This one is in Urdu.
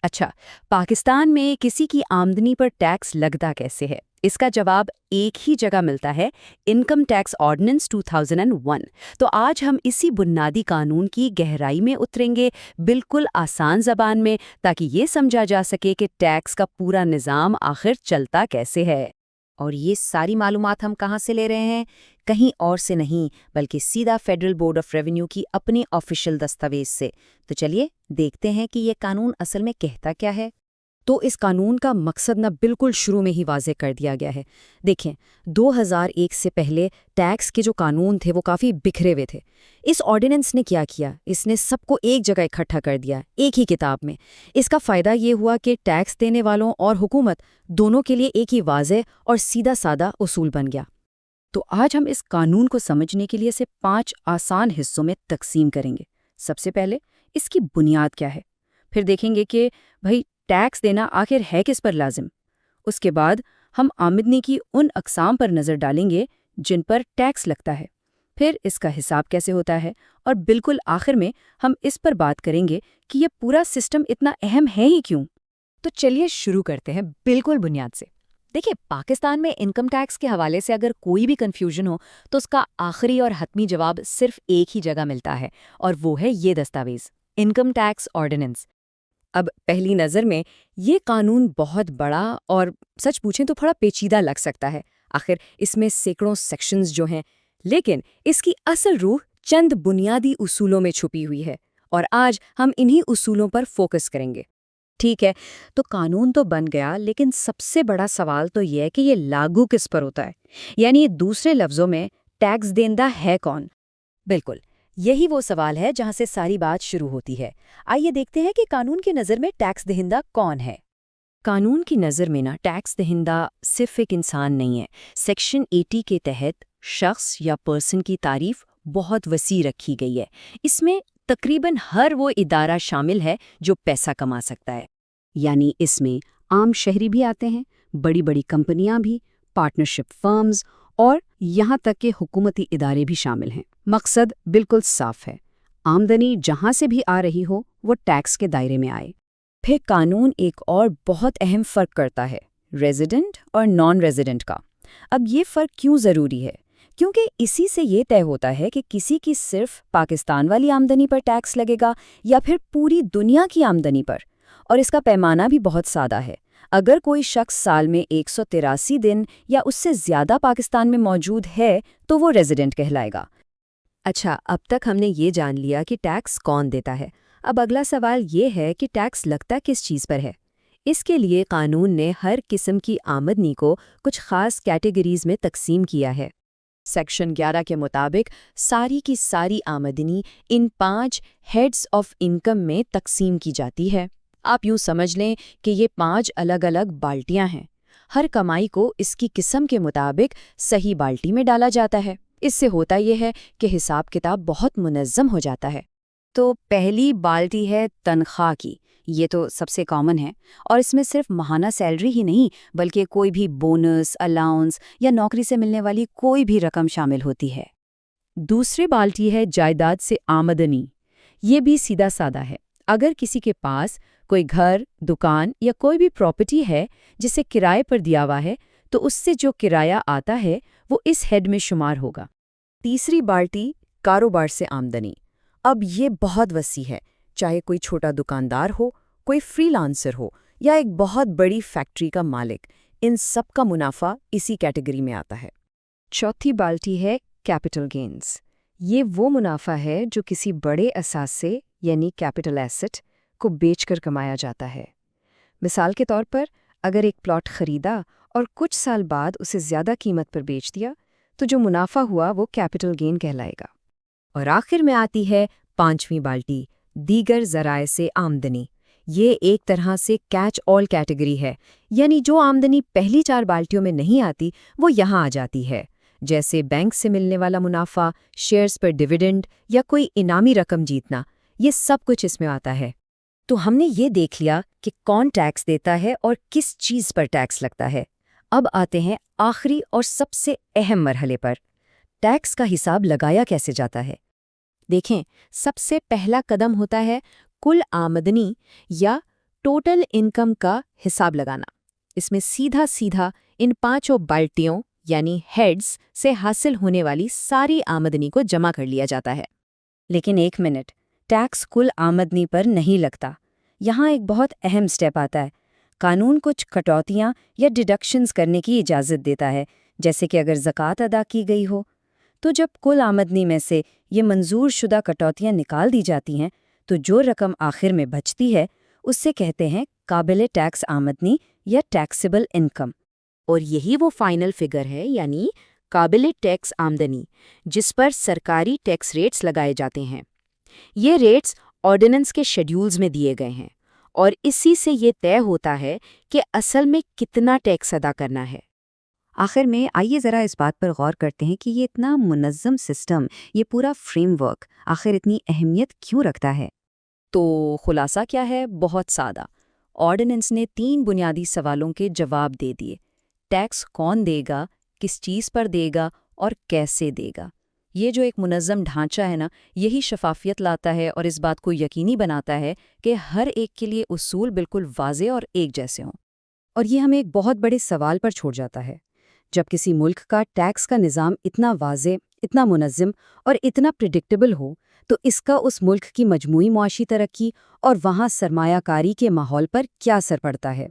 اچھا، پاکستان میں کسی کی آمدنی پر ٹیکس لگتا کیسے ہے؟ اس کا جواب ایک ہی جگہ ملتا ہے، انکم ٹیکس آرڈیننس 2001۔ تو آج ہم اسی بنیادی قانون کی گہرائی میں اتریں گے، بالکل آسان زبان میں، تاکہ یہ سمجھا جا سکے کہ ٹیکس کا پورا نظام آخر چلتا کیسے ہے۔ اور یہ ساری معلومات ہم کہاں سے لے رہے ہیں؟ کہیں اور سے نہیں، بلکہ سیدھا فیڈرل بورڈ آف ریونیو کی اپنی آفیشیل دستاویز سے۔ تو چلیے دیکھتے ہیں کہ یہ قانون اصل میں کہتا کیا ہے۔ تو اس قانون کا مقصد بالکل شروع میں ہی واضح کر دیا گیا ہے۔ دیکھیں، 2001 سے پہلے ٹیکس کے جو قانون تھے وہ کافی بکھرے ہوئے تھے۔ اس آرڈیننس نے کیا کیا؟ اس نے سب کو ایک جگہ اکٹھا کر دیا، ایک ہی کتاب میں۔ اس کا فائدہ یہ ہوا کہ ٹیکس دینے والوں اور حکومت دونوں کے لیے ایک ہی واضح اور سیدھا سادہ اصول بن گیا۔ تو آج ہم اس قانون کو سمجھنے کے لیے اسے 5 آسان حصوں میں تقسیم کریں گے۔ سب سے پہلے اس کی بنیاد کیا ہے، پھر دیکھیں گے کہ بھئی ٹیکس دینا آخر ہے کس پر لازم۔ اس کے بعد ہم آمدنی کی ان اقسام پر نظر ڈالیں گے جن پر ٹیکس لگتا ہے، پھر اس کا حساب کیسے ہوتا ہے، اور بالکل آخر میں ہم اس پر بات کریں گے کہ یہ پورا سسٹم اتنا اہم ہے ہی کیوں۔ تو چلیے شروع کرتے ہیں بالکل بنیاد سے۔ دیکھیں، پاکستان میں انکم ٹیکس کے حوالے سے اگر کوئی بھی کنفیوژن ہو تو اس کا آخری اور حتمی جواب صرف ایک ہی جگہ ملتا ہے، اور وہ ہے یہ دستاویز، انکم ٹیکس آرڈیننس۔ اب پہلی نظر میں یہ قانون بہت بڑا اور سچ پوچھیں تو تھوڑا پیچیدہ لگ سکتا ہے، آخر اس میں سینکڑوں سیکشنز جو ہیں، لیکن اس کی اصل روح چند بنیادی اصولوں میں چھپی ہوئی ہے، اور آج ہم انہی اصولوں پر فوکس کریں گے۔ ٹھیک ہے، تو قانون تو بن گیا، لیکن سب سے بڑا سوال تو یہ ہے کہ یہ لاگو کس پر ہوتا ہے، یعنی دوسرے لفظوں میں ٹیکس دہندہ ہے کون؟ بالکل، یہی وہ سوال ہے جہاں سے ساری بات شروع ہوتی ہے۔ آئیے دیکھتے ہیں کہ قانون کی نظر میں ٹیکس دہندہ کون ہے۔ قانون کی نظر میں ٹیکس دہندہ صرف ایک انسان نہیں ہے۔ سیکشن 80 کے تحت شخص یا پرسن کی تعریف بہت وسیع رکھی گئی ہے۔ اس میں تقریباً ہر وہ ادارہ شامل ہے جو پیسہ کما سکتا ہے، یعنی اس میں عام شہری بھی آتے ہیں، بڑی بڑی کمپنیاں بھی، پارٹنرشپ فرمز، اور یہاں تک کہ حکومتی ادارے بھی شامل ہیں۔ مقصد بالکل صاف ہے، آمدنی جہاں سے بھی آ رہی ہو وہ ٹیکس کے دائرے میں آئے۔ پھر قانون ایک اور بہت اہم فرق کرتا ہے، ریزیڈنٹ اور نان ریزیڈنٹ کا۔ اب یہ فرق کیوں ضروری ہے؟ کیونکہ اسی سے یہ طے ہوتا ہے کہ کسی کی صرف پاکستان والی آمدنی پر ٹیکس لگے گا یا پھر پوری دنیا کی آمدنی پر، اور اس کا پیمانہ بھی بہت سادہ ہے۔ اگر کوئی شخص سال میں 183 دن یا اس سے زیادہ پاکستان میں موجود ہے تو وہ ریزیڈنٹ کہلائے گا۔ اچھا، اب تک ہم نے یہ جان لیا کہ ٹیکس کون دیتا ہے۔ اب اگلا سوال یہ ہے کہ ٹیکس لگتا کس چیز پر ہے؟ اس کے لیے قانون نے ہر قسم کی آمدنی کو کچھ خاص کیٹیگریز میں تقسیم کیا ہے۔ سیکشن 11 کے مطابق ساری کی ساری آمدنی ان 5 ہیڈز آف انکم میں تقسیم کی جاتی ہے۔ آپ یوں سمجھ لیں کہ یہ 5 الگ الگ بالٹیاں ہیں۔ ہر کمائی کو اس کی قسم کے مطابق صحیح بالٹی میں ڈالا جاتا ہے۔ اس سے ہوتا یہ ہے کہ حساب کتاب بہت منظم ہو جاتا ہے۔ تو پہلی بالٹی ہے تنخواہ کی، یہ تو سب سے کامن ہے، اور اس میں صرف ماہانہ سیلری ہی نہیں بلکہ کوئی بھی بونس، الاؤنس یا نوکری سے ملنے والی کوئی بھی رقم شامل ہوتی ہے۔ دوسری بالٹی ہے جائیداد سے آمدنی، یہ بھی سیدھا سادہ ہے۔ اگر کسی کے پاس کوئی گھر، دکان یا کوئی بھی پراپرٹی ہے جسے کرائے پر دیا ہوا ہے تو اس سے جو کرایہ آتا ہے وہ اس ہیڈ میں شمار ہوگا۔ تیسری بالٹی کاروبار سے آمدنی، اب یہ بہت وسیع ہے، چاہے کوئی چھوٹا دکاندار ہو، کوئی فری لانسر ہو یا ایک بہت بڑی فیکٹری کا مالک، ان سب کا منافع اسی کیٹیگری میں آتا ہے۔ چوتھی بالٹی ہے کیپٹل گینز، یہ وہ منافع ہے جو کسی بڑے اثاثے یعنی کیپٹل ایسٹ کو بیچ کر کمایا جاتا ہے۔ مثال کے طور پر اگر ایک پلاٹ خریدا اور کچھ سال بعد اسے زیادہ قیمت پر بیچ دیا تو جو منافع ہوا وہ کیپٹل گین کہلائے گا۔ اور آخر میں آتی ہے 5ویں بالٹی، دیگر ذرائع سے آمدنی۔ یہ ایک طرح سے کیچ آل کیٹیگری ہے، یعنی جو آمدنی پہلی 4 بالٹیوں میں نہیں آتی وہ یہاں آ جاتی ہے، جیسے بینک سے ملنے والا منافع، شیئرز پر ڈیویڈنڈ یا کوئی انعامی رقم جیتنا، یہ سب کچھ اس میں آتا ہے۔ تو ہم نے یہ دیکھ لیا کہ کون ٹیکس دیتا ہے اور کس چیز پر ٹیکس لگتا ہے۔ اب آتے ہیں آخری اور سب سے اہم مرحلے پر، ٹیکس کا حساب لگایا کیسے جاتا ہے۔ دیکھیں، سب سے پہلا قدم ہوتا ہے کل آمدنی یا ٹوٹل انکم کا حساب لگانا۔ اس میں سیدھا سیدھا ان 5 بالٹیوں یعنی ہیڈز سے حاصل ہونے والی ساری آمدنی کو جمع کر لیا جاتا ہے۔ لیکن ایک منٹ، ٹیکس کل آمدنی پر نہیں لگتا۔ یہاں ایک بہت اہم سٹیپ آتا ہے۔ قانون کچھ کٹوتیاں یا ڈیڈکشنز کرنے کی اجازت دیتا ہے، جیسے کہ اگر زکوٰۃ ادا کی گئی ہو۔ تو جب کل آمدنی میں سے یہ منظور شدہ کٹوتیاں نکال دی جاتی ہیں تو جو رقم آخر میں بچتی ہے اس سے کہتے ہیں قابل ٹیکس آمدنی یا ٹیکسیبل انکم۔ اور یہی وہ فائنل فگر ہے، یعنی قابل ٹیکس آمدنی، جس پر سرکاری ٹیکس ریٹس لگائے جاتے ہیں۔ یہ ریٹس آرڈیننس کے شیڈیولز میں دیے گئے ہیں، اور اسی سے یہ طے ہوتا ہے کہ اصل میں کتنا ٹیکس ادا کرنا ہے۔ آخر میں آئیے ذرا اس بات پر غور کرتے ہیں کہ یہ اتنا منظم سسٹم، یہ پورا فریم ورک آخر اتنی اہمیت کیوں رکھتا ہے؟ تو خلاصہ کیا ہے؟ بہت سادہ۔ آرڈیننس نے 3 بنیادی سوالوں کے جواب دے دیے۔ ٹیکس کون دے گا، کس چیز پر دے گا، اور کیسے دے گا۔ یہ جو ایک منظم ڈھانچہ ہے نا، یہی شفافیت لاتا ہے اور اس بات کو یقینی بناتا ہے کہ ہر ایک کے لیے اصول بالکل واضح اور ایک جیسے ہوں۔ اور یہ ہمیں ایک بہت بڑے سوال پر چھوڑ جاتا ہے۔ جب کسی ملک کا ٹیکس کا نظام اتنا واضح، اتنا منظم اور اتنا پریڈکٹیبل ہو تو اس کا اس ملک کی مجموعی معاشی ترقی اور وہاں سرمایہ کاری کے ماحول پر کیا اثر پڑتا ہے؟